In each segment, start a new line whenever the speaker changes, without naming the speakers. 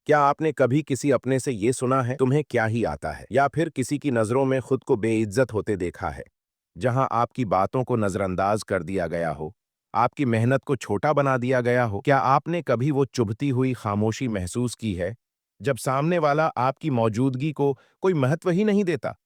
क्या आपने कभी किसी अपने से ये सुना है, तुम्हें क्या ही आता है? या फिर किसी की नज़रों में खुद को बेइज्जत होते देखा है, जहां आपकी बातों को नज़रअंदाज कर दिया गया हो, आपकी मेहनत को छोटा बना दिया गया हो? क्या आपने कभी वो चुभती हुई खामोशी महसूस की है, जब सामने वाला आपकी मौजूदगी को कोई महत्व ही नहीं देता?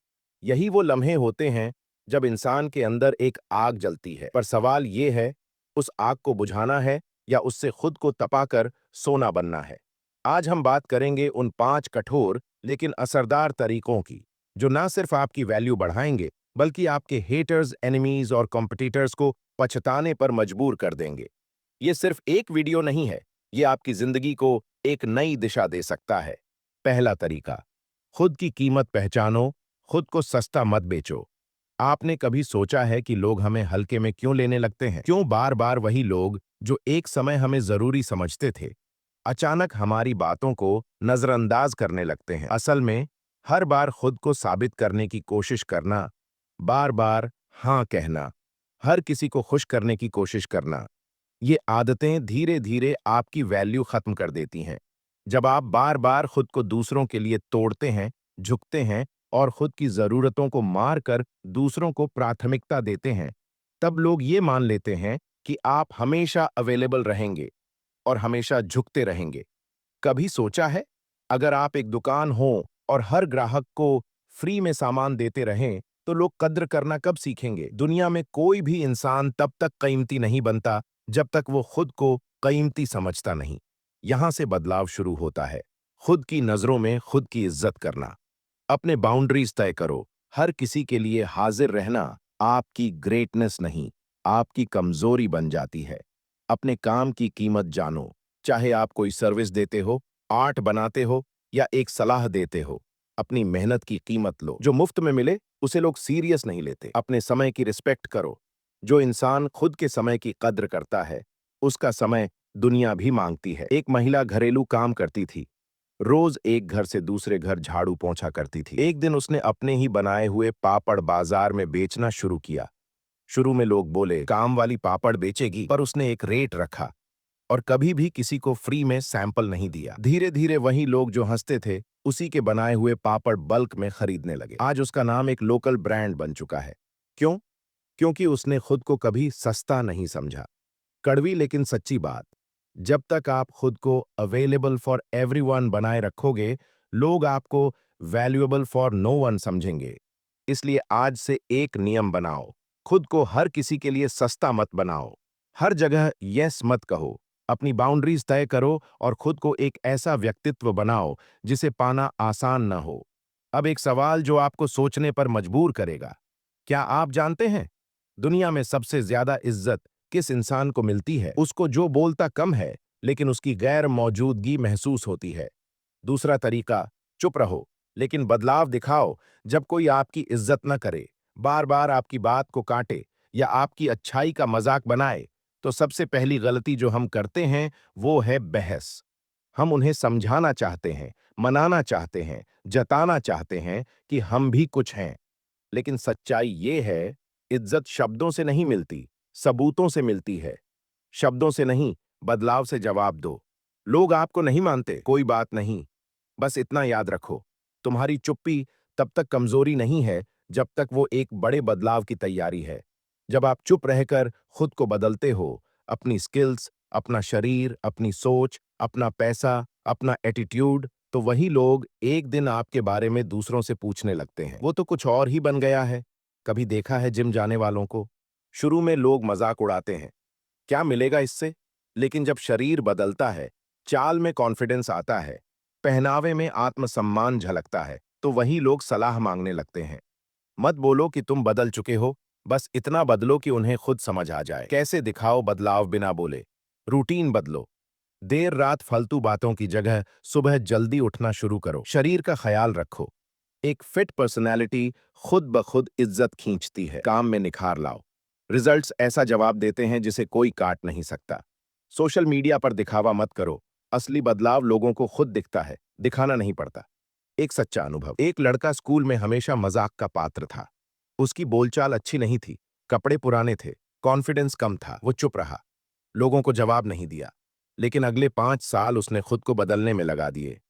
यही वो लम्हे होते हैं जब इंसान के अंदर एक आग जलती है, पर सवाल ये है, उस आग को बुझाना है या उससे खुद को तपाकर सोना बनना है? आज हम बात करेंगे उन 5 कठोर लेकिन असरदार तरीकों की, जो ना सिर्फ आपकी वैल्यू बढ़ाएंगे, बल्कि आपके हेटर्स, एनिमीज और कॉम्पिटिटर्स को पछताने पर मजबूर कर देंगे। ये सिर्फ एक वीडियो नहीं है, ये आपकी जिंदगी को एक नई दिशा दे सकता है। पहला तरीका, खुद की कीमत पहचानो, खुद को सस्ता मत बेचो। आपने कभी सोचा है कि लोग हमें हल्के में क्यों लेने लगते हैं? क्यों बार-बार वही लोग जो एक समय हमें जरूरी समझते थे, अचानक हमारी बातों को नजरअंदाज करने लगते हैं? असल में, हर बार खुद को साबित करने की कोशिश करना, बार-बार हाँ कहना, हर किसी को खुश करने की कोशिश करना, ये आदतें धीरे-धीरे आपकी वैल्यू खत्म कर देती हैं। जब आप बार-बार खुद को दूसरों के लिए तोड़ते हैं, झुकते हैं और खुद की ज़रूरतों को मार कर दूसरों को प्राथमिकता देते हैं, तब लोग ये मान लेते हैं कि आप हमेशा अवेलेबल रहेंगे और हमेशा झुकते रहेंगे। कभी सोचा है, अगर आप एक दुकान हो और हर ग्राहक को फ्री में सामान देते रहें, तो लोग कद्र करना कब सीखेंगे? दुनिया में कोई भी इंसान तब तक कीमती नहीं बनता, जब तक वो खुद को कीमती समझता नहीं। यहां से बदलाव शुरू होता है। खुद की नजरों में खुद की इज्जत करना। अपने बाउंड्रीज तय करो। हर किसी के लिए हाजिर रहना आपकी ग्रेटनेस नहीं, आपकी कमजोरी बन जाती है। अपने काम की कीमत जानो। चाहे आप कोई सर्विस देते हो, आर्ट बनाते हो या एक सलाह देते हो, अपनी मेहनत की कीमत लो। जो मुफ्त में मिले उसे लोग सीरियस नहीं लेते। अपने समय की रिस्पेक्ट करो। जो इंसान खुद के समय की कद्र करता है, उसका समय दुनिया भी मांगती है। एक महिला घरेलू काम करती थी, रोज एक घर से दूसरे घर झाड़ू पोंछा करती थी। एक दिन उसने अपने ही बनाए हुए पापड़ बाजार में बेचना शुरू किया। शुरू में लोग बोले, काम वाली पापड़ बेचेगी, पर उसने एक रेट रखा और कभी भी किसी को फ्री में सैंपल नहीं दिया। धीरे धीरे वही लोग जो हंसते थे, उसी के बनाए हुए पापड़ बल्क में खरीदने लगे। आज उसका नाम एक लोकल ब्रांड बन चुका है। क्यों? क्योंकि उसने खुद को कभी सस्ता नहीं समझा। कड़वी लेकिन सच्ची बात, जब तक आप खुद को अवेलेबल फॉर एवरीवन बनाए रखोगे, लोग आपको वैल्यूएबल फॉर नो वन समझेंगे। इसलिए आज से एक नियम बनाओ, खुद को हर किसी के लिए सस्ता मत बनाओ। हर जगह यस मत कहो। अपनी बाउंड्रीज तय करो और खुद को एक ऐसा व्यक्तित्व बनाओ जिसे पाना आसान न हो। अब एक सवाल जो आपको सोचने पर मजबूर करेगा। क्या आप जानते हैं, दुनिया में सबसे ज्यादा इज्जत किस इंसान को मिलती है? उसको जो बोलता कम है, लेकिन उसकी गैर मौजूदगी महसूस होती है। दूसरा तरीका, चुप रहो, लेकिन बदलाव दिखाओ। जब कोई आपकी इज्जत न करे, बार बार आपकी बात को काटे या आपकी अच्छाई का मजाक बनाए, तो सबसे पहली गलती जो हम करते हैं वो है बहस। हम उन्हें समझाना चाहते हैं, मनाना चाहते हैं, जताना चाहते हैं कि हम भी कुछ हैं। लेकिन सच्चाई ये है, इज्जत शब्दों से नहीं मिलती, सबूतों से मिलती है। शब्दों से नहीं, बदलाव से जवाब दो। लोग आपको नहीं मानते, कोई बात नहीं। बस इतना याद रखो, तुम्हारी चुप्पी तब तक कमजोरी नहीं है, जब तक वो एक बड़े बदलाव की तैयारी है। जब आप चुप रहकर खुद को बदलते हो, अपनी स्किल्स, अपना शरीर, अपनी सोच, अपना पैसा, अपना एटीट्यूड, तो वही लोग एक दिन आपके बारे में दूसरों से पूछने लगते हैं, वो तो कुछ और ही बन गया है। कभी देखा है जिम जाने वालों को? शुरू में लोग मजाक उड़ाते हैं, क्या मिलेगा इससे? लेकिन जब शरीर बदलता है, चाल में कॉन्फिडेंस आता है, पहनावे में आत्मसम्मान झलकता है, तो वही लोग सलाह मांगने लगते हैं। मत बोलो कि तुम बदल चुके हो, बस इतना बदलो कि उन्हें खुद समझ आ जाए। कैसे दिखाओ बदलाव बिना बोले? रूटीन बदलो। देर रात फालतू बातों की जगह सुबह जल्दी उठना शुरू करो। शरीर का ख्याल रखो। एक फिट पर्सनैलिटी खुद ब खुद इज्जत खींचती है। काम में निखार लाओ। रिजल्ट्स ऐसा जवाब देते हैं जिसे कोई काट नहीं सकता। सोशल मीडिया पर दिखावा मत करो। असली बदलाव लोगों को खुद दिखता है, दिखाना नहीं पड़ता। एक सच्चा अनुभव, एक लड़का स्कूल में हमेशा मजाक का पात्र था। उसकी बोलचाल अच्छी नहीं थी, कपड़े पुराने थे, कॉन्फिडेंस कम था। वो चुप रहा, लोगों को जवाब नहीं दिया। लेकिन अगले 5 साल उसने खुद को बदलने में लगा दिए।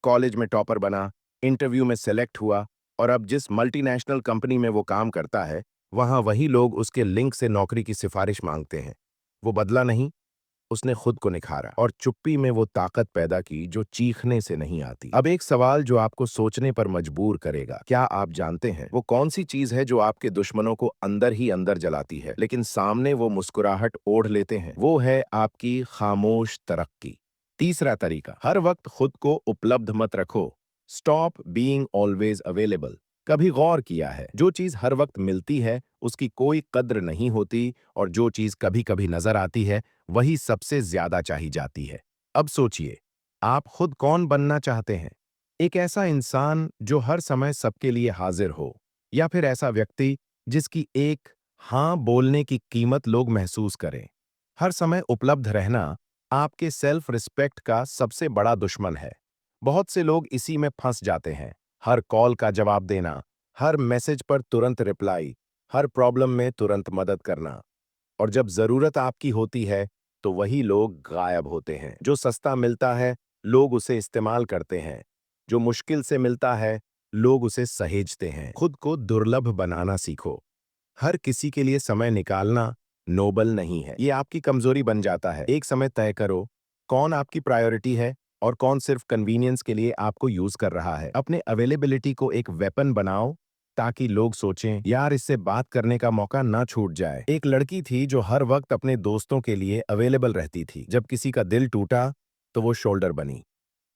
कॉलेज में टॉपर बना, इंटरव्यू में सेलेक्ट हुआ और अब जिस मल्टीनेशनल कंपनी में वो काम करता है, वहां वही लोग उसके लिंक से नौकरी की सिफारिश मांगते हैं। वो बदला नहीं, उसने खुद को निखारा और चुप्पी में वो ताकत पैदा की जो चीखने से नहीं आती। अब एक सवाल जो आपको सोचने पर मजबूर करेगा, क्या आप जानते हैं वो कौन सी चीज है जो आपके दुश्मनों को अंदर ही अंदर जलाती है, लेकिन सामने वो मुस्कुराहट ओढ़ लेते हैं? वो है आपकी खामोश तरक्की। तीसरा तरीका, हर वक्त खुद को उपलब्ध मत रखो। Stop being always available. कभी गौर किया है, जो चीज हर वक्त मिलती है उसकी कोई कद्र नहीं होती, और जो चीज कभी कभी नजर आती है वही सबसे ज्यादा चाही जाती है। अब सोचिए, आप खुद कौन बनना चाहते हैं? एक ऐसा इंसान जो हर समय सबके लिए हाजिर हो, या फिर ऐसा व्यक्ति जिसकी एक हाँ बोलने की कीमत लोग महसूस करें? हर समय उपलब्ध रहना आपके सेल्फ रिस्पेक्ट का सबसे बड़ा दुश्मन है। बहुत से लोग इसी में फंस जाते हैं। हर कॉल का जवाब देना, हर मैसेज पर तुरंत रिप्लाई, हर प्रॉब्लम में तुरंत मदद करना, और जब जरूरत आपकी होती है तो वही लोग गायब होते हैं। जो सस्ता मिलता है लोग उसे इस्तेमाल करते हैं, जो मुश्किल से मिलता है लोग उसे सहेजते हैं। खुद को दुर्लभ बनाना सीखो। हर किसी के लिए समय निकालना नोबल नहीं है, ये आपकी कमजोरी बन जाता है। एक समय तय करो कौन आपकी प्रायोरिटी है और कौन सिर्फ कन्वीनियंस के लिए आपको यूज कर रहा है। अपने अवेलेबिलिटी को एक वेपन बनाओ, ताकि लोग सोचें, यार इससे बात करने का मौका ना छूट जाए। एक लड़की थी जो हर वक्त अपने दोस्तों के लिए अवेलेबल रहती थी। जब किसी का दिल टूटा तो वो शोल्डर बनी,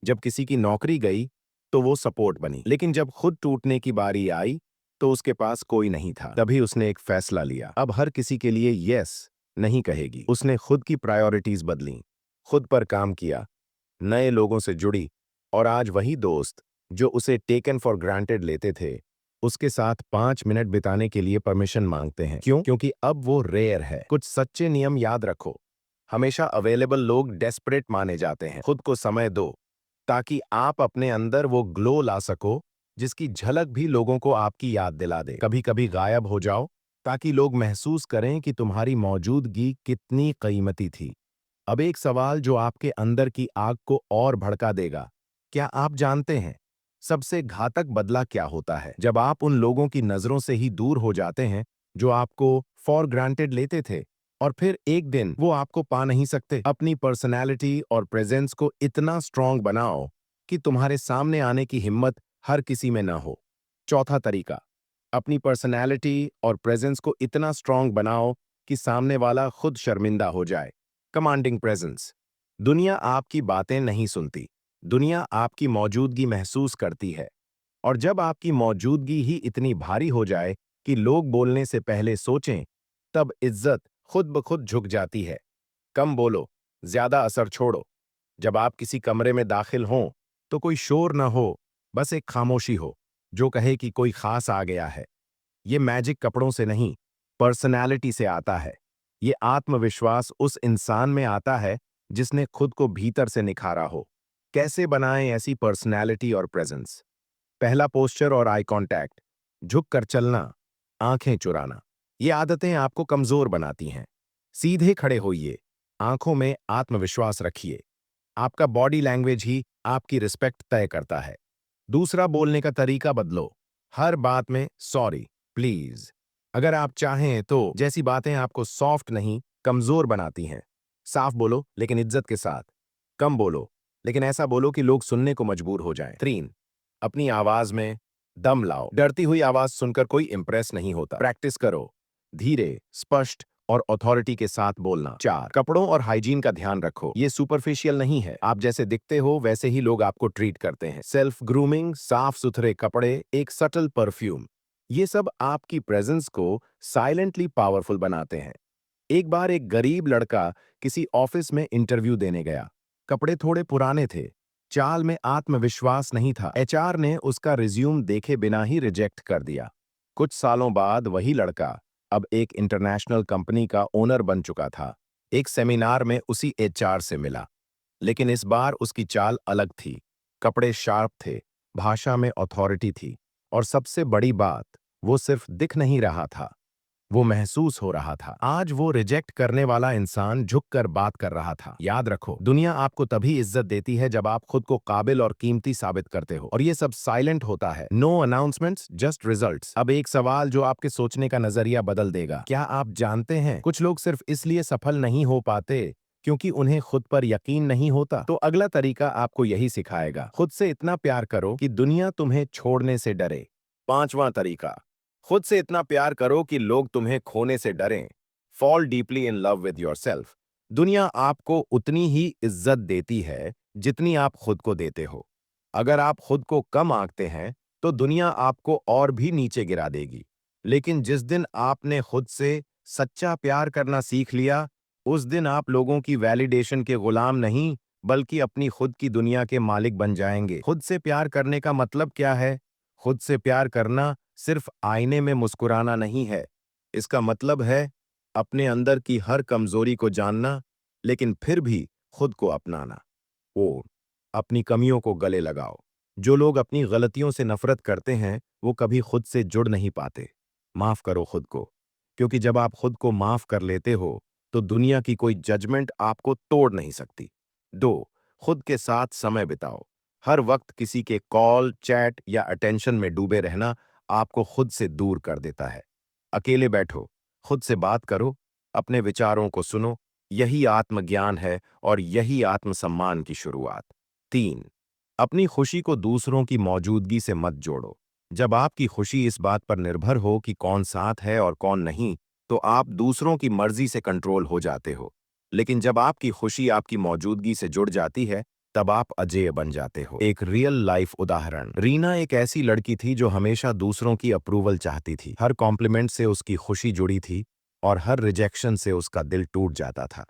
जब किसी की नौकरी गई तो वो सपोर्ट बनी, लेकिन जब खुद टूटने की बारी आई तो उसके पास कोई नहीं था। तभी उसने एक फैसला लिया, अब हर किसी के लिए यस नहीं कहेगी। उसने खुद की प्रायोरिटीज बदली, खुद पर काम किया, नए लोगों से जुड़ी, और आज वही दोस्त जो उसे टेकन फॉर ग्रांटेड लेते थे, उसके साथ 5 मिनट बिताने के लिए परमिशन मांगते हैं। क्यों? क्योंकि अब वो रेयर है। कुछ सच्चे नियम याद रखो। हमेशा अवेलेबल लोग डेस्परेट माने जाते हैं। खुद को समय दो, ताकि आप अपने अंदर वो ग्लो ला सको जिसकी झलक भी लोगों को आपकी याद दिला दे। कभी कभी गायब हो जाओ, ताकि लोग महसूस करें कि तुम्हारी मौजूदगी कितनी कीमती थी। अब एक सवाल जो आपके अंदर की आग को और भड़का देगा, क्या आप जानते हैं सबसे घातक बदला क्या होता है? जब आप उन लोगों की नजरों से ही दूर हो जाते हैं जो आपको फॉर ग्रांटेड लेते थे, और फिर एक दिन वो आपको पा नहीं सकते। अपनी पर्सनैलिटी और प्रेजेंस को इतना स्ट्रांग बनाओ कि तुम्हारे सामने आने की हिम्मत हर किसी में ना हो। चौथा तरीका, अपनी पर्सनैलिटी और प्रेजेंस को इतना स्ट्रांग बनाओ कि सामने वाला खुद शर्मिंदा हो जाए। Commanding presence. दुनिया आपकी बातें नहीं सुनती, दुनिया आपकी मौजूदगी महसूस करती है। और जब आपकी मौजूदगी ही इतनी भारी हो जाए कि लोग बोलने से पहले सोचें, तब इज्जत खुद ब खुद झुक जाती है। कम बोलो, ज्यादा असर छोड़ो। जब आप किसी कमरे में दाखिल हों तो कोई शोर न हो, बस एक खामोशी हो जो कहे कि कोई खास आ गया है। ये मैजिक कपड़ों से नहीं, पर्सनैलिटी से आता है। ये आत्मविश्वास उस इंसान में आता है जिसने खुद को भीतर से निखारा हो। कैसे बनाएं ऐसी पर्सनैलिटी और प्रेजेंस? पहला, पोस्चर और आई कांटेक्ट। झुक कर चलना, आंखें चुराना, ये आदतें आपको कमजोर बनाती हैं। सीधे खड़े होइए, आंखों में आत्मविश्वास रखिए। आपका बॉडी लैंग्वेज ही आपकी रिस्पेक्ट तय करता है। दूसरा, बोलने का तरीका बदलो। हर बात में सॉरी, प्लीज, अगर आप चाहें तो जैसी बातें आपको सॉफ्ट नहीं, कमजोर बनाती हैं। साफ बोलो लेकिन इज्जत के साथ। कम बोलो लेकिन ऐसा बोलो कि लोग सुनने को मजबूर हो जाएं। 3, अपनी आवाज में दम लाओ। डरती हुई आवाज सुनकर कोई इंप्रेस नहीं होता। प्रैक्टिस करो, धीरे, स्पष्ट और अथॉरिटी के साथ बोलना। 4, कपड़ों और हाइजीन का ध्यान रखो। ये सुपरफिशियल नहीं है, आप जैसे दिखते हो वैसे ही लोग आपको ट्रीट करते हैं। सेल्फ ग्रूमिंग, साफ सुथरे कपड़े, एक सटल परफ्यूम, ये सब आपकी प्रेजेंस को साइलेंटली पावरफुल बनाते हैं। एक बार एक गरीब लड़का किसी ऑफिस में इंटरव्यू देने गया। कपड़े थोड़े पुराने थे, चाल में आत्मविश्वास नहीं था। एचआर ने उसका रिज्यूम देखे बिना ही रिजेक्ट कर दिया। कुछ सालों बाद वही लड़का अब एक इंटरनेशनल कंपनी का ओनर बन चुका था। एक सेमिनार में उसी एचआर से मिला, लेकिन इस बार उसकी चाल अलग थी। कपड़े शार्प थे, भाषा में अथॉरिटी थी, और सबसे बड़ी बात, वो सिर्फ दिख नहीं रहा था, वो महसूस हो रहा था। आज वो रिजेक्ट करने वाला इंसान झुककर बात कर रहा था। याद रखो, दुनिया आपको तभी इज्जत देती है जब आप खुद को काबिल और कीमती साबित करते हो, और ये सब साइलेंट होता है। No announcements, just results. अब एक सवाल जो आपके सोचने का नजरिया बदल देगा। क्या आप जानते हैं, कुछ लोग सिर्फ इसलिए सफल नहीं हो पाते क्योंकि उन्हें खुद पर यकीन नहीं होता। तो अगला तरीका आपको यही सिखाएगा, खुद से इतना प्यार करो कि दुनिया तुम्हें छोड़ने से डरे। पांचवां तरीका, खुद से इतना प्यार करो कि लोग तुम्हें खोने से डरें। Fall deeply in love with yourself. दुनिया आपको उतनी ही इज्जत देती है जितनी आप खुद को देते हो। अगर आप खुद को कम आंकते हैं तो दुनिया आपको और भी नीचे गिरा देगी। लेकिन जिस दिन आपने खुद से सच्चा प्यार करना सीख लिया, उस दिन आप लोगों की वैलिडेशन के गुलाम नहीं, बल्कि अपनी खुद की दुनिया के मालिक बन जाएंगे। खुद से प्यार करने का मतलब क्या है? खुद से प्यार करना सिर्फ आईने में मुस्कुराना नहीं है। इसका मतलब है अपने अंदर की हर कमजोरी को जानना, लेकिन फिर भी खुद को अपनाना। ओ, अपनी कमियों को गले लगाओ। जो लोग अपनी गलतियों से नफरत करते हैं, वो कभी खुद से जुड़ नहीं पाते। माफ करो खुद को, क्योंकि जब आप खुद को माफ कर लेते हो, तो दुनिया की कोई जजमेंट आपको तोड़ नहीं सकती। 2, खुद के साथ समय बिताओ। हर वक्त किसी के कॉल, चैट या अटेंशन में डूबे रहना आपको खुद से दूर कर देता है। अकेले बैठो, खुद से बात करो, अपने विचारों को सुनो। यही आत्मज्ञान है और यही आत्मसम्मान की शुरुआत। 3, अपनी खुशी को दूसरों की मौजूदगी से मत जोड़ो। जब आपकी खुशी इस बात पर निर्भर हो कि कौन साथ है और कौन नहीं, तो आप दूसरों की मर्जी से कंट्रोल हो जाते हो। लेकिन जब आपकी खुशी आपकी मौजूदगी से जुड़ जाती है, तब आप अजेय बन जाते हो। एक रियल लाइफ उदाहरण। रीना एक ऐसी लड़की थी जो हमेशा दूसरों की अप्रूवल चाहती थी। हर कॉम्प्लीमेंट से उसकी खुशी जुड़ी थी और हर रिजेक्शन से उसका दिल टूट जाता था।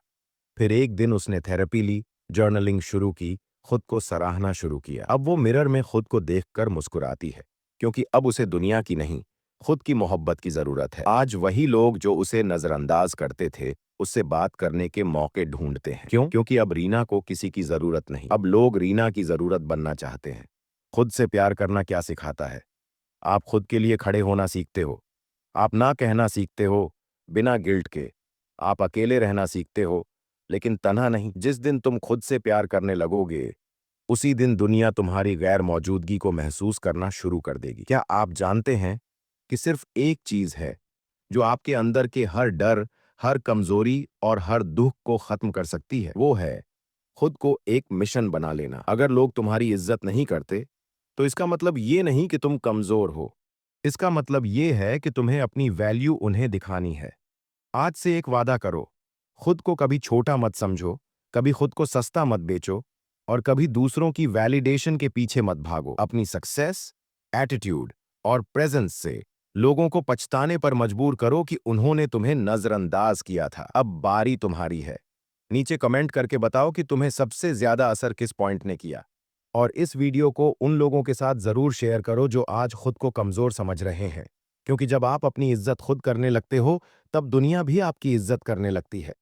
फिर एक दिन उसने थेरेपी ली, जर्नलिंग शुरू की, खुद को सराहना शुरू किया। अब वो मिरर में खुद को देखकर मुस्कुराती है, क्योंकि अब उसे दुनिया की नहीं, खुद की मोहब्बत की जरूरत है। आज वही लोग जो उसे नजरअंदाज करते थे, उससे बात करने के मौके ढूंढते हैं। क्यों? क्योंकि अब रीना को किसी की जरूरत नहीं, अब लोग रीना की जरूरत बनना चाहते हैं। खुद से प्यार करना क्या सिखाता है? आप खुद के लिए खड़े होना सीखते हो। आप ना कहना सीखते हो, बिना गिल्ट के। आप अकेले रहना सीखते हो, लेकिन तन्हा नहीं। जिस दिन तुम खुद से प्यार करने लगोगे, उसी दिन दुनिया तुम्हारी गैर मौजूदगी को महसूस करना शुरू कर देगी। क्या आप जानते हैं कि सिर्फ एक चीज है जो आपके अंदर के हर डर, हर कमजोरी और हर दुख को खत्म कर सकती है? वो है खुद को एक मिशन बना लेना। अगर लोग तुम्हारी इज्जत नहीं करते, तो इसका मतलब ये नहीं कि तुम कमजोर हो। इसका मतलब ये है कि तुम्हें अपनी वैल्यू उन्हें दिखानी है। आज से एक वादा करो, खुद को कभी छोटा मत समझो, कभी खुद को सस्ता मत बेचो, और कभी दूसरों की वैलिडेशन के पीछे मत भागो। अपनी सक्सेस, एटीट्यूड और प्रेजेंस से लोगों को पछताने पर मजबूर करो कि उन्होंने तुम्हें नजरअंदाज किया था। अब बारी तुम्हारी है। नीचे कमेंट करके बताओ कि तुम्हें सबसे ज्यादा असर किस पॉइंट ने किया। और इस वीडियो को उन लोगों के साथ जरूर शेयर करो जो आज खुद को कमजोर समझ रहे हैं, क्योंकि जब आप अपनी इज्जत खुद करने लगते हो, तब दुनिया भी आपकी इज्जत करने लगती है।